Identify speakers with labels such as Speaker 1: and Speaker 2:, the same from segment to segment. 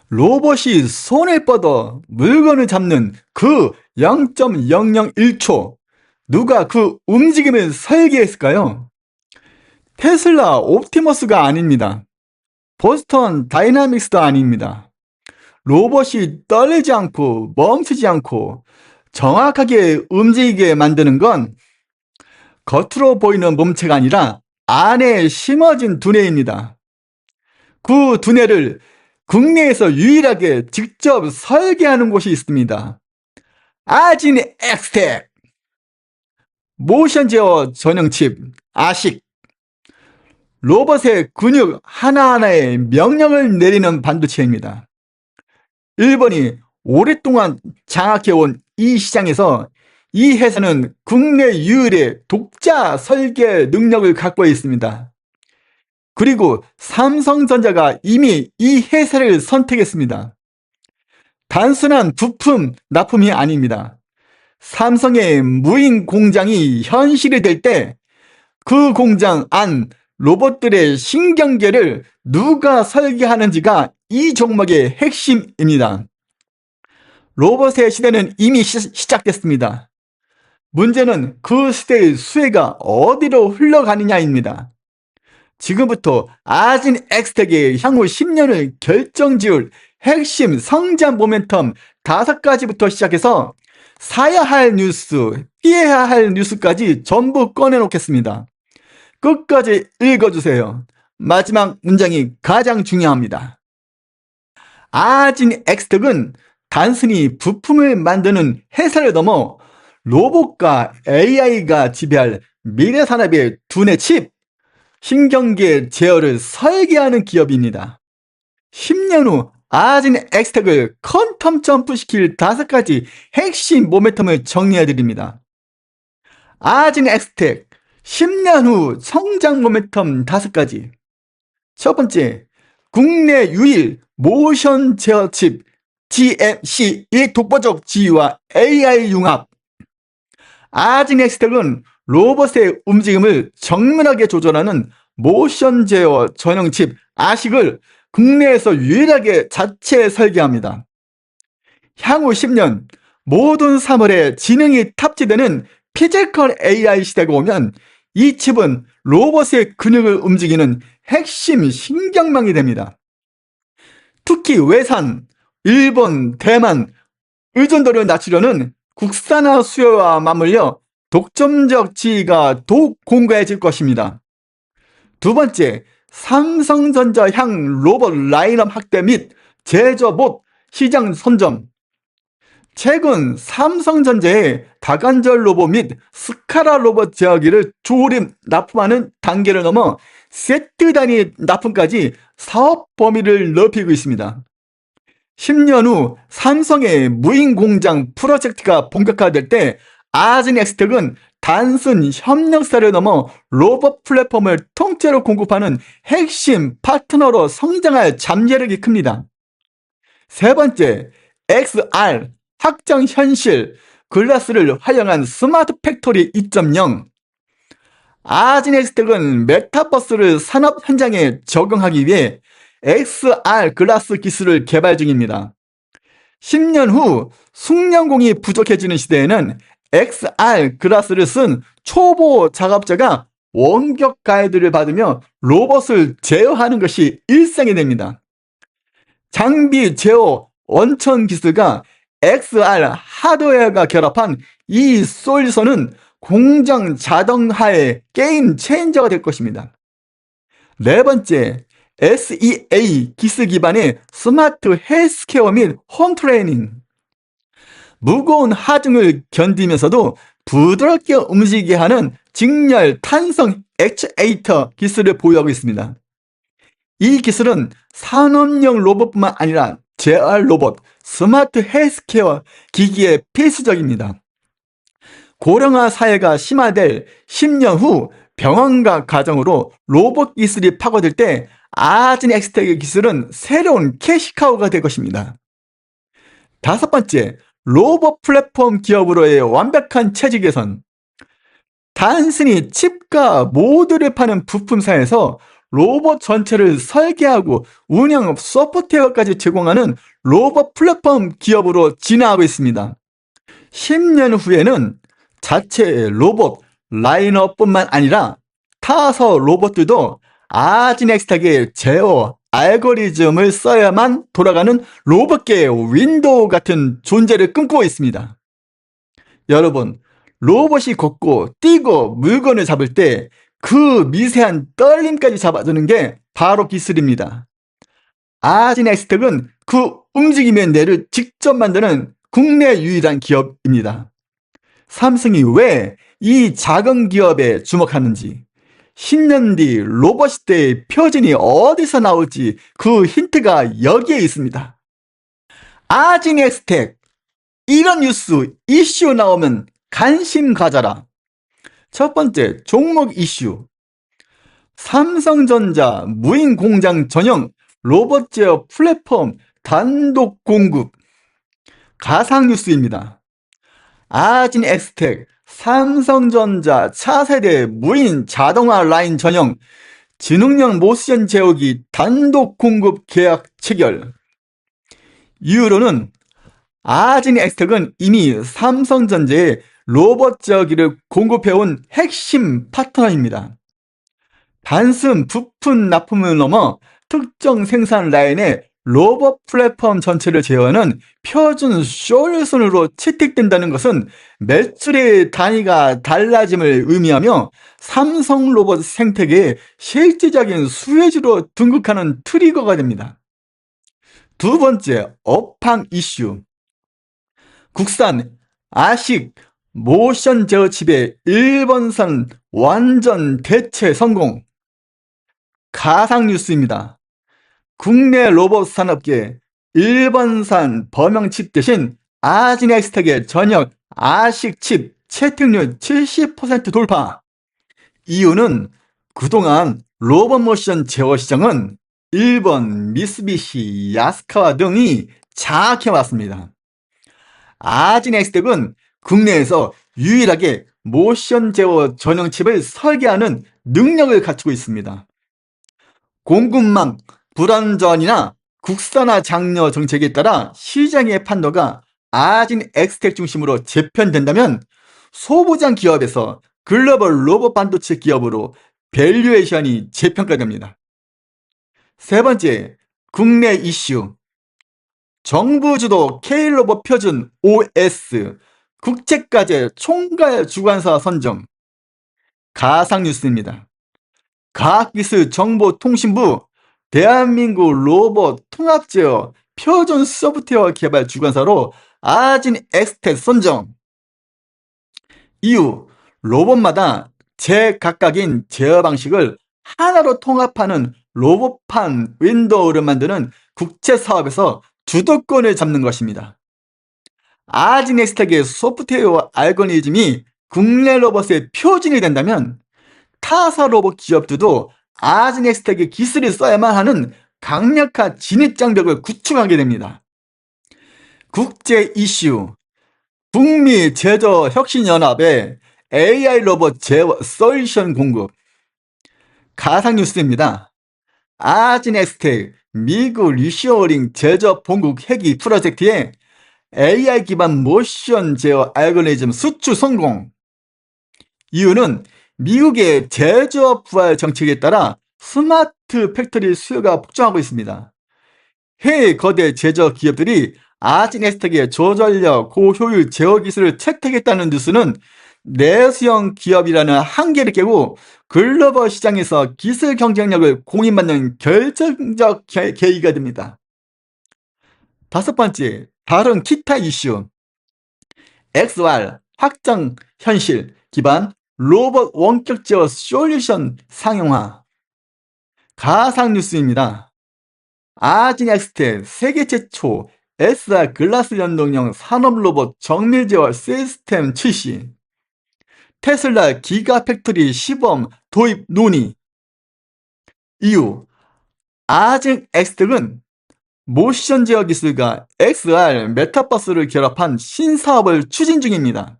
Speaker 1: 로봇이 손을 뻗어 물건을 잡는 그 0.001초, 누가 그 움직임을 설계했을까요? 테슬라 옵티머스가 아닙니다. 보스턴 다이나믹스도 아닙니다. 로봇이 떨리지 않고 멈추지 않고 정확하게 움직이게 만드는 건 겉으로 보이는 몸체가 아니라 안에 심어진 두뇌입니다. 그 두뇌를 국내에서 유일하게 직접 설계하는 곳이 있습니다. 아진 엑스텍, 모션 제어 전용 칩 아식, 로봇의 근육 하나하나에 명령을 내리는 반도체입니다. 일본이 오랫동안 장악해온 이 시장에서 이 회사는 국내 유일의 독자 설계 능력을 갖고 있습니다. 그리고 삼성전자가 이미 이 회사를 선택했습니다. 단순한 부품 납품이 아닙니다. 삼성의 무인 공장이 현실이 될 때 그 공장 안 로봇들의 신경계를 누가 설계하는지가 이 종목의 핵심입니다. 로봇의 시대는 이미 시작됐습니다. 문제는 그 시대의 수혜가 어디로 흘러가느냐입니다. 지금부터 아진 엑스텍의 향후 10년을 결정지을 핵심 성장 모멘텀 5가지부터 시작해서 사야 할 뉴스, 피해야 할 뉴스까지 전부 꺼내놓겠습니다. 끝까지 읽어주세요. 마지막 문장이 가장 중요합니다. 아진 엑스텍은 단순히 부품을 만드는 회사를 넘어 로봇과 AI가 지배할 미래 산업의 두뇌 칩, 신경계 제어를 설계하는 기업입니다. 10년 후 아진 엑스텍을 퀀텀 점프시킬 5가지 핵심 모멘텀을 정리해드립니다. 아진 엑스텍 10년 후 성장 모멘텀 5가지. 첫 번째, 국내 유일 모션 제어 칩 GMC의 독보적 지위와 AI 융합. 아진 엑스텍은 로봇의 움직임을 정밀하게 조절하는 모션 제어 전용 칩 아식을 국내에서 유일하게 자체 설계합니다. 향후 10년 모든 사물에 지능이 탑재되는 피지컬 AI 시대가 오면 이 칩은 로봇의 근육을 움직이는 핵심 신경망이 됩니다. 특히 외산, 일본, 대만 의존도를 낮추려는 국산화 수요와 맞물려 독점적 지위가 더욱 공고해질 것입니다. 두 번째, 삼성전자 향 로봇 라인업 확대 및 제조봇 시장 선점. 최근 삼성전자의 다관절 로봇 및 스카라 로봇 제어기를 조립 납품하는 단계를 넘어 세트 단위 납품까지 사업 범위를 넓히고 있습니다. 10년 후 삼성의 무인 공장 프로젝트가 본격화될 때 아진 엑스텍은 단순 협력사를 넘어 로봇 플랫폼을 통째로 공급하는 핵심 파트너로 성장할 잠재력이 큽니다. 세 번째, XR 확장 현실 글라스를 활용한 스마트 팩토리 2.0. 아진 엑스텍은 메타버스를 산업 현장에 적용하기 위해 XR 글라스 기술을 개발 중입니다. 10년 후 숙련공이 부족해지는 시대에는 XR 글라스를 쓴 초보 작업자가 원격 가이드를 받으며 로봇을 제어하는 것이 일상이 됩니다. 장비 제어 원천 기술과 XR 하드웨어가 결합한 이 솔루션은 공장 자동화의 게임 체인저가 될 것입니다. 네 번째, SEA 기술 기반의 스마트 헬스케어 및 홈 트레이닝. 무거운 하중을 견디면서도 부드럽게 움직이게 하는 직렬 탄성 액추에이터 기술을 보유하고 있습니다. 이 기술은 산업용 로봇뿐만 아니라 재활 로봇, 스마트 헬스케어 기기에 필수적입니다. 고령화 사회가 심화될 10년 후 병원과 가정으로 로봇 기술이 파고들 때 아진 엑스텍의 기술은 새로운 캐시카우가 될 것입니다. 다섯 번째, 로봇 플랫폼 기업으로의 완벽한 체질 개선. 단순히 칩과 모듈을 파는 부품사에서 로봇 전체를 설계하고 운영 소프트웨어까지 제공하는 로봇 플랫폼 기업으로 진화하고 있습니다. 10년 후에는 자체 로봇 라인업뿐만 아니라 타사 로봇들도 아지넥스텍의 제어 알고리즘을 써야만 돌아가는 로봇계의 윈도우 같은 존재를 꿈꾸고 있습니다. 여러분, 로봇이 걷고 뛰고 물건을 잡을 때 그 미세한 떨림까지 잡아주는 게 바로 기술입니다. 아지넥스텍은 그 움직임의 뇌를 직접 만드는 국내 유일한 기업입니다. 삼성이 왜 이 작은 기업에 주목하는지, 10년 뒤 로봇 시대의 표준이 어디서 나올지 그 힌트가 여기에 있습니다. 아지넥스텍, 이런 뉴스 이슈 나오면 관심 가져라. 첫 번째 종목 이슈, 삼성전자 무인 공장 전용 로봇 제어 플랫폼 단독 공급. 가상 뉴스입니다. 아지넥스텍 삼성전자 차세대 무인 자동화 라인 전용 지능형 모션 제어기 단독 공급 계약 체결. 이유로는 아지넥스텍은 이미 삼성전자에 로봇 제어기를 공급해온 핵심 파트너입니다. 단순 부품 납품을 넘어 특정 생산 라인에 로봇 플랫폼 전체를 제어하는 표준 솔루션으로 채택된다는 것은 매출의 단위가 달라짐을 의미하며 삼성 로봇 생태계의 실질적인 수혜주로 등극하는 트리거가 됩니다. 두 번째, 업황 이슈. 국산 아식 모션 제어 칩의 일본산 완전 대체 성공. 가상 뉴스입니다. 국내 로봇 산업계 일본산 범용칩 대신 아지넥스텍의 전역 아식 칩 채택률 70% 돌파. 이유는 그동안 로봇 모션 제어 시장은 일본, 미쓰비시, 야스카와 등이 장악해왔습니다. 아지넥스텍은 국내에서 유일하게 모션 제어 전용 칩을 설계하는 능력을 갖추고 있습니다. 공급망 불안전이나 국산화 장려 정책에 따라 시장의 판도가 아지넥스텍 중심으로 재편된다면 소부장 기업에서 글로벌 로봇 반도체 기업으로 밸류에이션이 재평가됩니다. 세 번째, 국내 이슈. 정부 주도 K로봇 표준 OS 국제과제 총괄 주관사 선정. 가상 뉴스입니다. 과학기술정보통신부 대한민국 로봇 통합제어 표준 소프트웨어 개발 주관사로 아지넥스텍 선정. 이유, 로봇마다 제각각인 제어 방식을 하나로 통합하는 로봇판 윈도우를 만드는 국제 사업에서 주도권을 잡는 것입니다. 아지넥스텍의 소프트웨어 알고리즘이 국내 로봇의 표준이 된다면 타사 로봇 기업들도 아지넥스텍의 기술을 써야만 하는 강력한 진입장벽을 구축하게 됩니다. 국제 이슈, 북미 제조 혁신연합의 AI 로봇 제어 솔루션 공급. 가상 뉴스입니다. 아지넥스텍 미국 리쇼어링 제조 본국 회기 프로젝트에 AI 기반 모션 제어 알고리즘 수출 성공. 이유는 미국의 제조업 부활 정책에 따라 스마트 팩토리 수요가 폭증하고 있습니다. 해외 거대 제조 기업들이 아지넥스텍의 저전력, 고효율 제어 기술을 채택했다는 뉴스는 내수형 기업이라는 한계를 깨고 글로벌 시장에서 기술 경쟁력을 공인받는 결정적 계기가 됩니다. 다섯 번째, 다른 기타 이슈. XR 확장 현실 기반 로봇 원격 제어 솔루션 상용화. 가상 뉴스입니다. 아지넥스텍 세계 최초 SR 글라스 연동형 산업 로봇 정밀 제어 시스템 출시. 테슬라 기가팩토리 시범 도입 논의. 이유, 아지넥스텍은 모션 제어 기술과 XR 메타버스를 결합한 신사업을 추진 중입니다.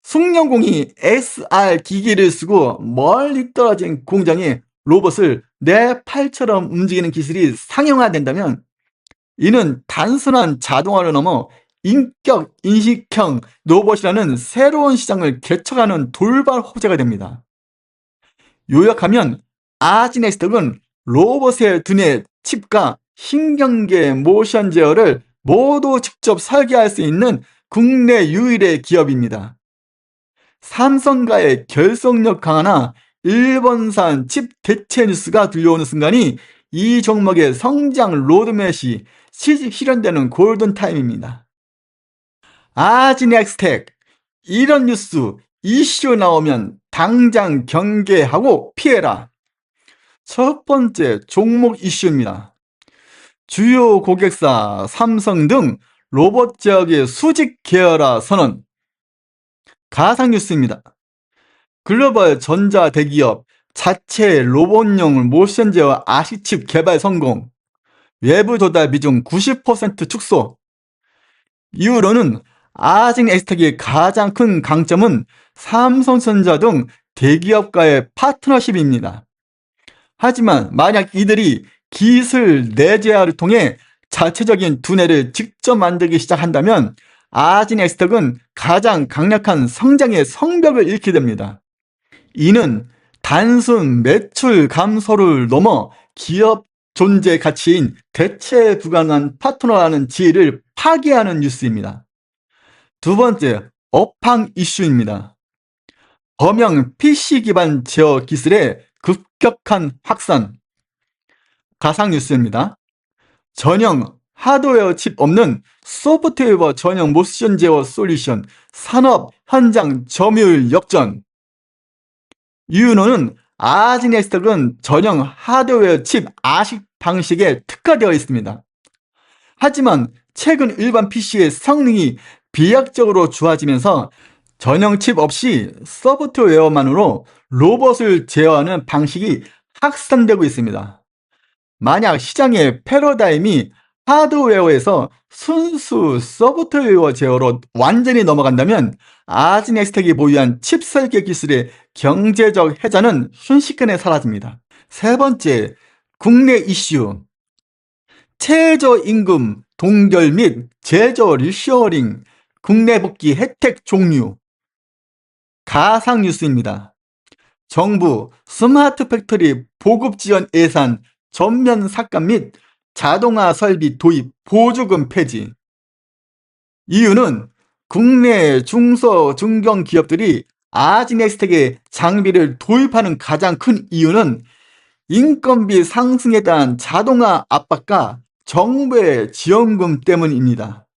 Speaker 1: 숙련공이 XR 기기를 쓰고 멀리 떨어진 공장에 로봇을 내 팔처럼 움직이는 기술이 상용화된다면 이는 단순한 자동화를 넘어 인격 인식형 로봇이라는 새로운 시장을 개척하는 돌발 호재가 됩니다. 요약하면 아지넥스텍은 로봇의 두뇌 칩과 신경계 모션 제어를 모두 직접 설계할 수 있는 국내 유일의 기업입니다. 삼성과의 결속력 강화나 일본산 칩 대체 뉴스가 들려오는 순간이 이 종목의 성장 로드맵이 실현되는 골든타임입니다. 아지넥스텍, 이런 뉴스 이슈 나오면 당장 경계하고 피해라. 첫 번째 종목 이슈입니다. 주요 고객사 삼성 등 로봇 제약의 수직 계열화 선언. 가상 뉴스입니다. 글로벌 전자 대기업 자체 로봇용 모션 제어 아시칩 개발 성공. 외부 조달 비중 90% 축소. 이후로는 아지넥스텍의 가장 큰 강점은 삼성전자 등 대기업과의 파트너십입니다. 하지만 만약 이들이 기술 내재화를 통해 자체적인 두뇌를 직접 만들기 시작한다면 아지넥스텍은 가장 강력한 성장의 성벽을 잃게 됩니다. 이는 단순 매출 감소를 넘어 기업 존재 가치인 대체 불가능한 파트너라는 지위를 파괴하는 뉴스입니다. 두 번째, 업황 이슈입니다. 범용 PC 기반 제어 기술의 급격한 확산. 가상 뉴스입니다. 전용 하드웨어 칩 없는 소프트웨어 전용 모션 제어 솔루션 산업 현장 점유율 역전. 이유는 아지넥스텍은 전용 하드웨어 칩 아식 방식에 특화되어 있습니다. 하지만 최근 일반 PC의 성능이 비약적으로 좋아지면서 전용 칩 없이 소프트웨어만으로 로봇을 제어하는 방식이 확산되고 있습니다. 만약 시장의 패러다임이 하드웨어에서 순수 소프트웨어 제어로 완전히 넘어간다면 아지넥스텍이 보유한 칩 설계 기술의 경제적 혜자는 순식간에 사라집니다. 세 번째, 국내 이슈. 최저임금 동결 및 제조 리쇼어링 국내 복귀 혜택 종류. 가상 뉴스입니다. 정부 스마트 팩토리 보급 지원 예산 전면 삭감 및 자동화 설비 도입 보조금 폐지. 이유는 국내 중소 중견 기업들이 아지넥스텍의 장비를 도입하는 가장 큰 이유는 인건비 상승에 대한 자동화 압박과 정부의 지원금 때문입니다.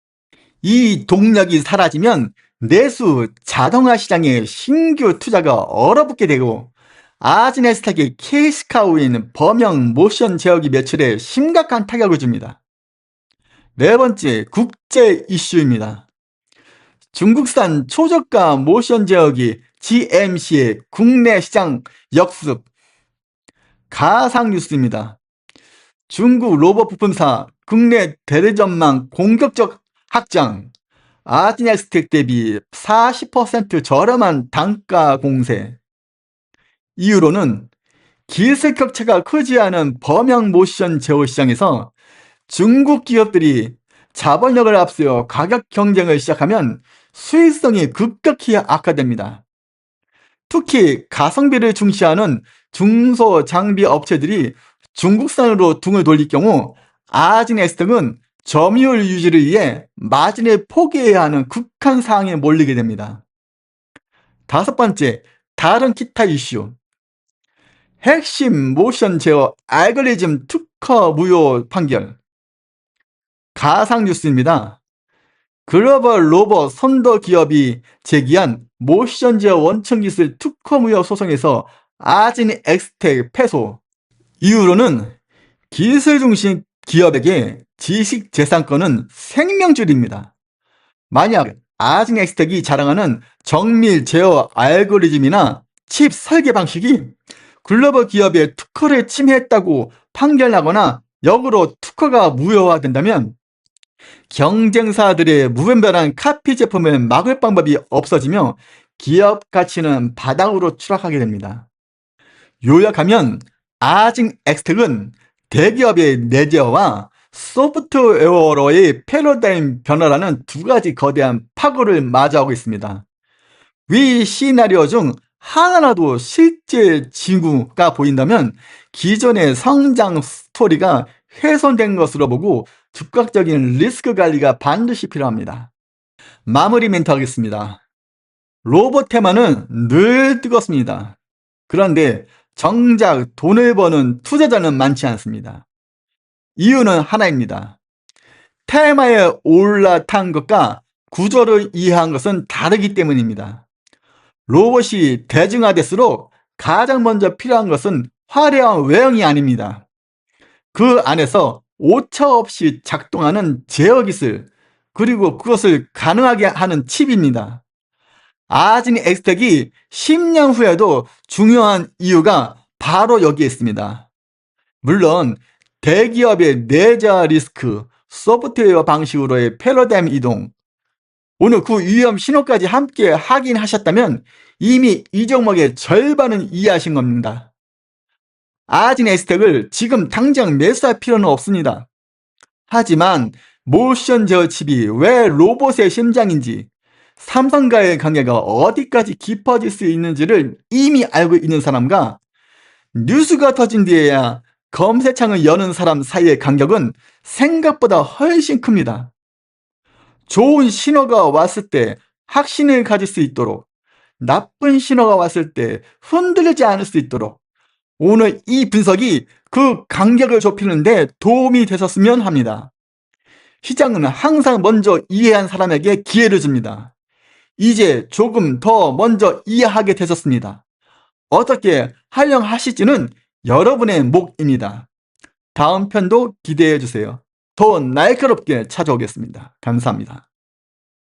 Speaker 1: 이 동력이 사라지면 내수 자동화 시장의 신규 투자가 얼어붙게 되고 아지넥스텍의 캐시카우인 범용 모션 제어기 매출에 심각한 타격을 줍니다. 네 번째, 국제 이슈입니다. 중국산 초저가 모션 제어기 GMC의 국내 시장 역습. 가상 뉴스입니다. 중국 로봇 부품사 국내 대리점망 공격적 확장. 아지넥스텍 대비 40% 저렴한 단가 공세. 이유로는 기술 격차가 크지 않은 범용 모션 제어 시장에서 중국 기업들이 자본력을 앞세워 가격 경쟁을 시작하면 수익성이 급격히 악화됩니다. 특히 가성비를 중시하는 중소 장비 업체들이 중국산으로 등을 돌릴 경우 아지넥스텍은 점유율 유지를 위해 마진을 포기해야 하는 극한 상황에 몰리게 됩니다. 다섯 번째, 다른 기타 이슈. 핵심 모션 제어 알고리즘 특허 무효 판결. 가상 뉴스입니다. 글로벌 로봇 선도 기업이 제기한 모션 제어 원천 기술 특허 무효 소송에서 아지넥스텍 패소. 이유로는 기술 중심 기업에게 지식 재산권은 생명줄입니다. 만약 아지넥스텍이 자랑하는 정밀 제어 알고리즘이나 칩 설계 방식이 글로벌 기업의 특허를 침해했다고 판결하거나 역으로 특허가 무효화된다면 경쟁사들의 무분별한 카피 제품을 막을 방법이 없어지며 기업 가치는 바닥으로 추락하게 됩니다. 요약하면 아징 엑스텍은 대기업의 내재화와 소프트웨어로의 패러다임 변화라는 두 가지 거대한 파고를 마주하고 있습니다. 위 시나리오 중 하나라도 실제 징후가 보인다면 기존의 성장 스토리가 훼손된 것으로 보고 즉각적인 리스크 관리가 반드시 필요합니다. 마무리 멘트 하겠습니다. 로봇 테마는 늘 뜨겁습니다. 그런데 정작 돈을 버는 투자자는 많지 않습니다. 이유는 하나입니다. 테마에 올라탄 것과 구조를 이해한 것은 다르기 때문입니다. 로봇이 대중화될수록 가장 먼저 필요한 것은 화려한 외형이 아닙니다. 그 안에서 오차없이 작동하는 제어 기술, 그리고 그것을 가능하게 하는 칩입니다. 아진 엑스텍이 10년 후에도 중요한 이유가 바로 여기에 있습니다. 물론 대기업의 내자 리스크, 소프트웨어 방식으로의 패러다임 이동, 오늘 그 위험 신호까지 함께 확인하셨다면 이미 이 종목의 절반은 이해하신 겁니다. 아진 엑스텍을 지금 당장 매수할 필요는 없습니다. 하지만 모션 제어 칩이 왜 로봇의 심장인지, 삼성과의 관계가 어디까지 깊어질 수 있는지를 이미 알고 있는 사람과 뉴스가 터진 뒤에야 검색창을 여는 사람 사이의 간격은 생각보다 훨씬 큽니다. 좋은 신호가 왔을 때 확신을 가질 수 있도록, 나쁜 신호가 왔을 때 흔들리지 않을 수 있도록 오늘 이 분석이 그 간격을 좁히는 데 도움이 되셨으면 합니다. 시장은 항상 먼저 이해한 사람에게 기회를 줍니다. 이제 조금 더 먼저 이해하게 되셨습니다. 어떻게 활용하실지는 여러분의 몫입니다. 다음 편도 기대해 주세요. 더 날카롭게 찾아오겠습니다. 감사합니다.